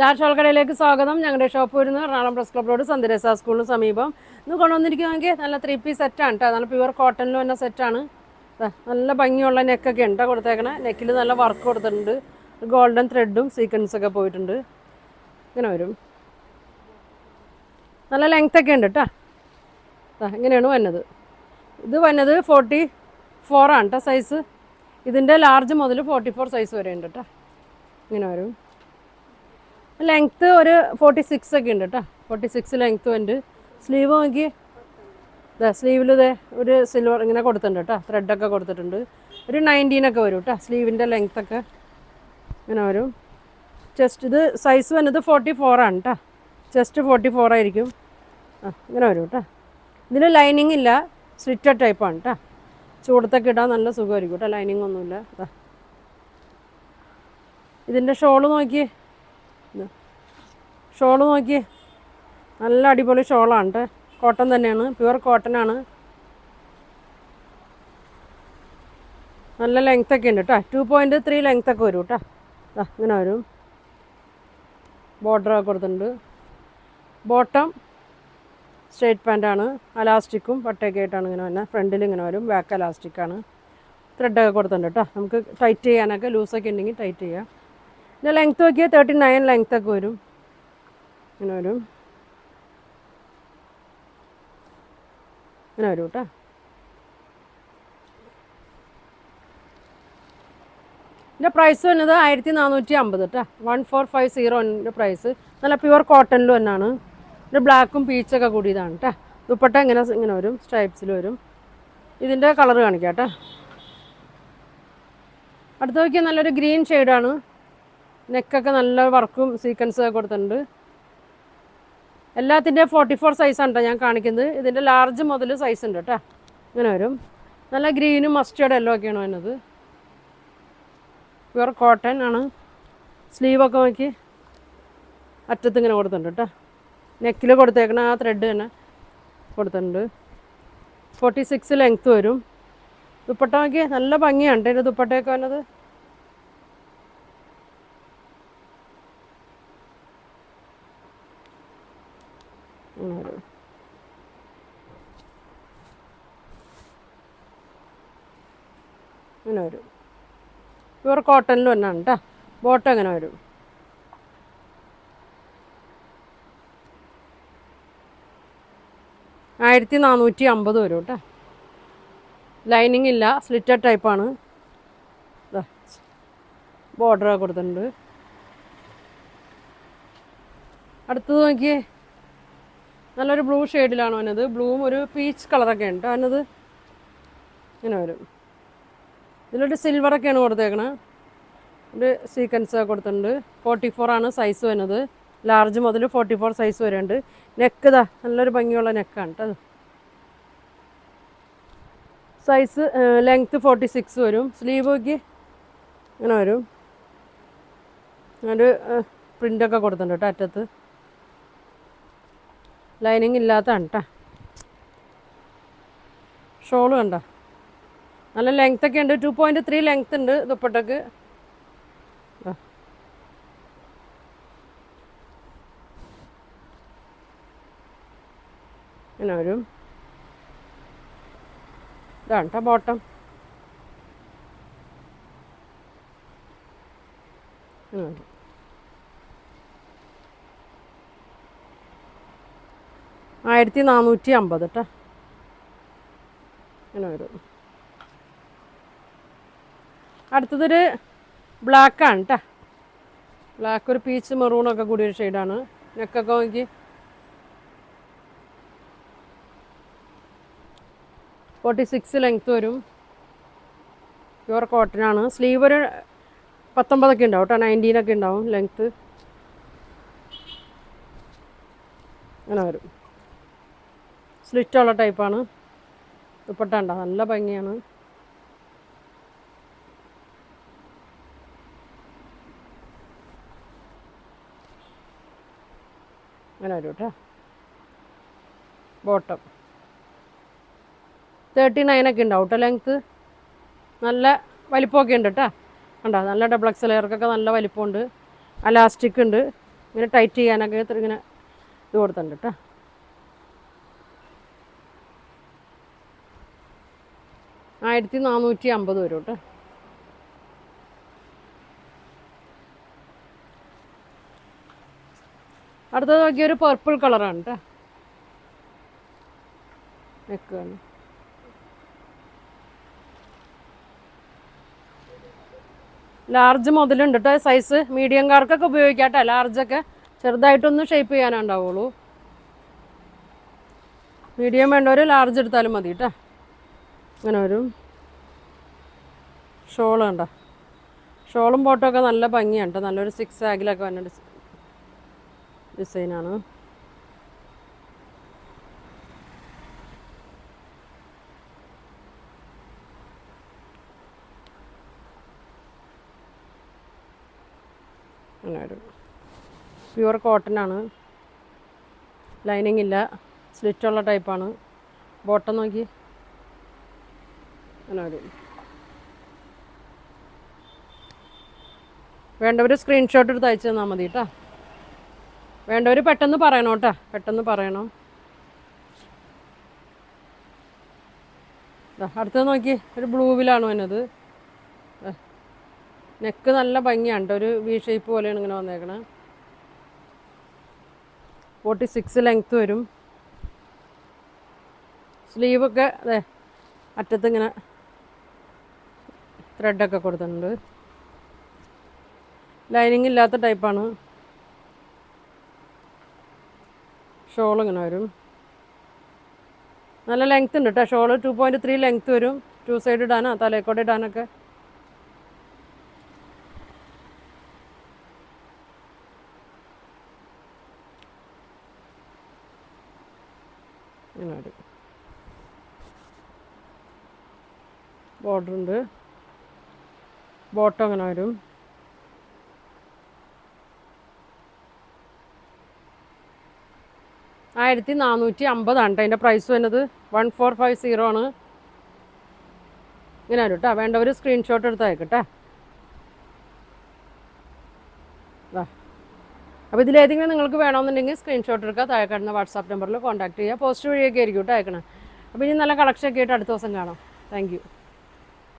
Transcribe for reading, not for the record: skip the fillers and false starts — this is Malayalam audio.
സ്റ്റാർ ഷോൾ കടയിലേക്ക് സ്വാഗതം. ഞങ്ങളുടെ ഷോപ്പ് വരുന്നത് എറണാകുളം പ്രസ് ക്ലബ് റോഡ് സന്ദരേസ സ്കൂളിന് സമീപം. ഇന്ന് കൊണ്ടുവന്നിരിക്കുകയാണെങ്കിൽ നല്ല 3 പീസ് സെറ്റാണ് കേട്ടോ. നല്ല പ്യുവർ കോട്ടണിൽ വന്ന സെറ്റാണ്. നല്ല ഭംഗിയുള്ള നെക്കൊക്കെ ഉണ്ട് കൊടുത്തേക്കണേ. നെക്കിൽ നല്ല വർക്ക് കൊടുത്തിട്ടുണ്ട്. ഗോൾഡൻ ത്രെഡും സീക്വൻസൊക്കെ പോയിട്ടുണ്ട്. ഇങ്ങനെ വരും. നല്ല ലെങ്ത്തൊക്കെ ഉണ്ട് കേട്ടോ. ഇങ്ങനെയാണ് വന്നത്. ഇത് വന്നത് 44 ആണ് കേട്ടോ സൈസ്. ഇതിൻ്റെ ലാർജ് മുതൽ 44 സൈസ് വരെ ഉണ്ട് കേട്ടോ. ഇങ്ങനെ വരും. ലെങ്ത്ത് ഒരു 46 ഒക്കെ ഉണ്ട് കേട്ടോ. 46 ലെങ്ത്തും ഉണ്ട്. സ്ലീവ് നോക്കി സ്ലീവിൽ ഒരു സിൽവർ ഇങ്ങനെ കൊടുത്തിട്ടുണ്ട് കേട്ടോ. ത്രെഡൊക്കെ കൊടുത്തിട്ടുണ്ട്. ഒരു 19 ഒക്കെ വരും കേട്ടോ സ്ലീവിൻ്റെ ലെങ്ത്തൊക്കെ. ഇങ്ങനെ വരും. ചെസ്റ്റ് ഇത് സൈസ് വന്നത് 44 ആണ് കേട്ടോ. ചെസ്റ്റ് 44 ആയിരിക്കും. ഇങ്ങനെ വരും കേട്ടോ. ഇതിന് ലൈനിങ് ഇല്ല, സ്ലിറ്റഡ് ടൈപ്പാണ് കേട്ടോ. ചൂടത്തൊക്കെ ഇടാൻ നല്ല സുഖമായിരിക്കും കേട്ടോ. ലൈനിങ് ഒന്നുമില്ല. ഇതിൻ്റെ ഷോള് നോക്കിയേ. ഷോള് നോക്കിയേ, നല്ല അടിപൊളി ഷോളാണ് കേട്ടോ. കോട്ടൺ തന്നെയാണ്, പ്യുവർ കോട്ടൺ ആണ്. നല്ല ലെങ്ത്തൊക്കെ ഉണ്ട് കേട്ടോ. 2.3 ലെങ്ത്തൊക്കെ വരും കേട്ടോ. ഇങ്ങനെ വരും. ബോർഡറൊക്കെ കൊടുത്തിട്ടുണ്ട്. Bottom straight പാൻറ്റാണ്. അലാസ്റ്റിക്കും പട്ടയൊക്കെ ആയിട്ടാണ് ഇങ്ങനെ വന്നത്. ഫ്രണ്ടിൽ ഇങ്ങനെ വരും. ബാക്ക് അലാസ്റ്റിക്കാണ്. ത്രെഡൊക്കെ കൊടുത്തിട്ടുണ്ട് കേട്ടോ. നമുക്ക് ടൈറ്റ് ചെയ്യാനൊക്കെ ലൂസൊക്കെ ഉണ്ടെങ്കിൽ ടൈറ്റ് ചെയ്യാം. പിന്നെ ലെങ്ത്ത് നോക്കിയാൽ 39 ലെങ്ത്തൊക്കെ വരും. ഇങ്ങനെ വരും. ഇങ്ങനെ വരും കേട്ടോ. ഇതിൻ്റെ പ്രൈസ് വന്നത് 1450 കേട്ടോ. 1450 പ്രൈസ്. നല്ല പ്യുവർ കോട്ടണിൽ തന്നെയാണ്. ഒരു ബ്ലാക്കും പീച്ചൊക്കെ കൂടിയതാണ് കേട്ടോ. ദുപ്പട്ട ഇങ്ങനെ വരും. സ്ട്രൈപ്സിൽ വരും. ഇതിൻ്റെ കളർ കാണിക്കാം കേട്ടോ. അടുത്ത് നോക്കിയാൽ നല്ലൊരു ഗ്രീൻ ഷെയ്ഡാണ്. നെക്കൊക്കെ നല്ല വർക്കും സീക്വൻസൊക്കെ കൊടുത്തിട്ടുണ്ട്. എല്ലാത്തിൻ്റെയും 44 സൈസാണ് കേട്ടോ ഞാൻ കാണിക്കുന്നത്. ഇതിൻ്റെ ലാർജ് മുതൽ സൈസ് ഉണ്ട് കേട്ടോ. ഇങ്ങനെ വരും. നല്ല ഗ്രീനും മസ്റ്റേർഡ് എല്ലോ ഒക്കെയാണ് വരുന്നത്. പ്യുവർ കോട്ടൺ ആണ്. സ്ലീവൊക്കെ നോക്കി അറ്റത്ത് ഇങ്ങനെ കൊടുത്തിട്ടുണ്ട് കേട്ടോ. നെക്കിൽ കൊടുത്തേക്കണ ആ ത്രെഡ് തന്നെ കൊടുത്തിട്ടുണ്ട്. 46 ലെങ്ത്ത് വരും. ദുപ്പട്ട നോക്കി നല്ല ഭംഗിയാണ് കേട്ടോ. ഇതിൻ്റെ ദുപ്പട്ടയൊക്കെ വന്നത് ഇങ്ങനെ വരും. പ്യുവർ കോട്ടണിൽ തന്നെയാണ് കേട്ടോ. ബോട്ടം ഇങ്ങനെ വരും. $1450 വരും കേട്ടോ. ലൈനിങ് ഇല്ല, സ്ലിറ്റഡ് ടൈപ്പാണ്. ബോർഡറൊക്കെ കൊടുത്തിട്ടുണ്ട്. അടുത്തത് നോക്കിയേ, നല്ലൊരു ബ്ലൂ ഷെയ്ഡിലാണ് വന്നത്. ബ്ലൂവും ഒരു പീച്ച് കളറൊക്കെ ഉണ്ട് വന്നത്. ഇങ്ങനെ വരും. ഇതിലൊരു സിൽവറൊക്കെയാണ് കൊടുത്തേക്കണത്. ഒരു സീക്വൻസൊക്കെ കൊടുത്തിട്ടുണ്ട്. 44 ആണ് സൈസ് വരുന്നത്. ലാർജ് മുതൽ 44 സൈസ് വരെ ഉണ്ട്. നെക്ക് നല്ലൊരു ഭംഗിയുള്ള നെക്കാണ് കേട്ടോ. സൈസ് ലെങ്ത്ത് 46 വരും. സ്ലീവ് നോക്കി ഇങ്ങനെ വരും. ഒരു പ്രിൻ്റൊക്കെ കൊടുത്തിട്ടുണ്ട് കേട്ടോ അറ്റത്ത്. ലൈനിങ് ഇല്ലാത്തതാണ് കേട്ടോ. ഷോള് കണ്ടോ, നല്ല ലെങ്ത്തൊക്കെ ഉണ്ട്. 2.3 ലെങ്ത്ത് ഉണ്ട് ദുപ്പട്ടക്ക്. ഇങ്ങനെ വരും. ഇതാണ് കേട്ടോ ബോട്ടം. ഇങ്ങനെ വരും. $1450 കേട്ടോ. ഇങ്ങനെ വരും. അടുത്തതൊരു ബ്ലാക്കാണ് കേട്ടോ. ബ്ലാക്ക് ഒരു പീച്ച് മെറൂണൊക്കെ കൂടിയ ഒരു ഷെയ്ഡാണ്. നെക്കൊക്കെ നോക്കി 46 ലെങ്ത്ത് വരും. പ്യുവർ കോട്ടനാണ്. സ്ലീവ് ഒരു 19 ഒക്കെ ഉണ്ടാവും കേട്ടോ. 19 ഒക്കെ ഉണ്ടാവും ലെങ്ത്ത്. അങ്ങനെ വരും. സ്ലിറ്റുള്ള ടൈപ്പാണ്. ദുപ്പട്ട ഉണ്ടോ, നല്ല ഭംഗിയാണ്. അങ്ങനെ വരും കേട്ടോ. ബോട്ടം 39 ഒക്കെ ഉണ്ടാവും കേട്ടോ ലെങ്ത്ത്. നല്ല വലിപ്പമൊക്കെ ഉണ്ട് കേട്ടോ. കണ്ടോ, നല്ല ഡബിൾ എക്സൽ ലെയർക്കൊക്കെ നല്ല വലിപ്പമുണ്ട്. അലാസ്റ്റിക് ഉണ്ട്. ഇങ്ങനെ ടൈറ്റ് ചെയ്യാനൊക്കെ ഇങ്ങനെ ഇത് കൊടുത്തിട്ടുണ്ട് കേട്ടോ. $1450 വരും കേട്ടോ. അടുത്തത് നോക്കിയൊരു പർപ്പിൾ കളറാണ് കേട്ടോ. നെക്കാണ്. ലാർജ് മുതലുണ്ട് കേട്ടോ സൈസ്. മീഡിയംകാർക്കൊക്കെ ഉപയോഗിക്കാം കേട്ടോ. ലാർജൊക്കെ ചെറുതായിട്ടൊന്ന് ഷേപ്പ് ചെയ്യാനുണ്ടാവുള്ളൂ. മീഡിയം വേണ്ടവർ ലാർജ് എടുത്താലും മതി കേട്ടോ. അങ്ങനെ വരും. ഷോൾ കണ്ടോ. ഷോളും ബോട്ടമൊക്കെ നല്ല ഭംഗിയാണ് കേട്ടോ. നല്ലൊരു 6 ആഗിലൊക്കെ വന്ന ഡിസൈനാണ്. അങ്ങനെ വരും. പ്യുവർ കോട്ടനാണ്. ലൈനിങ് ഇല്ല. സ്ലിറ്റുള്ള ടൈപ്പാണ്. ബോട്ടം നോക്കി. അങ്ങനെ വരും. വേണ്ടവർ സ്ക്രീൻഷോട്ട് എടുത്ത് അയച്ചു തന്നാൽ മതി കേട്ടോ. വേണ്ടവർ പെട്ടെന്ന് പറയണം കേട്ടോ. പെട്ടെന്ന് പറയണം. അടുത്തത് നോക്കി. ഒരു ബ്ലൂവിലാണ് വന്നത്. നെക്ക് നല്ല ഭംഗിയാണ് കേട്ടോ. ഒരു വി ഷേപ്പ് പോലെയാണ് ഇങ്ങനെ വന്നേക്കണേ. 46 ലെങ്ത്ത് വരും. സ്ലീവൊക്കെ അതെ അറ്റത്ത് ഇങ്ങനെ ത്രെഡൊക്കെ കൊടുത്തിട്ടുണ്ട്. ലൈനിങ് ഇല്ലാത്ത ടൈപ്പാണ്. ഷോൾ ഇങ്ങനെ വരും. നല്ല ലെങ്ത്ത് ഉണ്ട് കേട്ടോ. ഷോള് 2.3 ലെങ്ത്ത് വരും. 2 സൈഡ് ഇടാനോ തലേക്കോടെ ഇടാനൊക്കെ. ഇങ്ങനെ വരും. ബോർഡർ ഉണ്ട്. ബോട്ടം അങ്ങനെ വരും. $1450 കേട്ടോ. അതിൻ്റെ പ്രൈസ് വരുന്നത് 1450 ആണ്. ഇങ്ങനെ വരും കേട്ടോ. വേണ്ടവർ സ്ക്രീൻഷോട്ട് എടുത്ത് അയക്കട്ടെ. അപ്പോൾ ഇതിലേതെങ്കിലും നിങ്ങൾക്ക് വേണമെന്നുണ്ടെങ്കിൽ സ്ക്രീൻഷോട്ട് എടുക്കുക. താഴെ കാണുന്ന വാട്സാപ്പ് നമ്പറിൽ കോൺടാക്ട് ചെയ്യുക. പോസ്റ്റ് വഴിയൊക്കെ ആയിരിക്കും കേട്ടോ അയക്കണം. അപ്പോൾ ഇനി നല്ല കളക്ഷനൊക്കെ ആയിട്ട് അടുത്ത ദിവസം കാണാം. Thank you.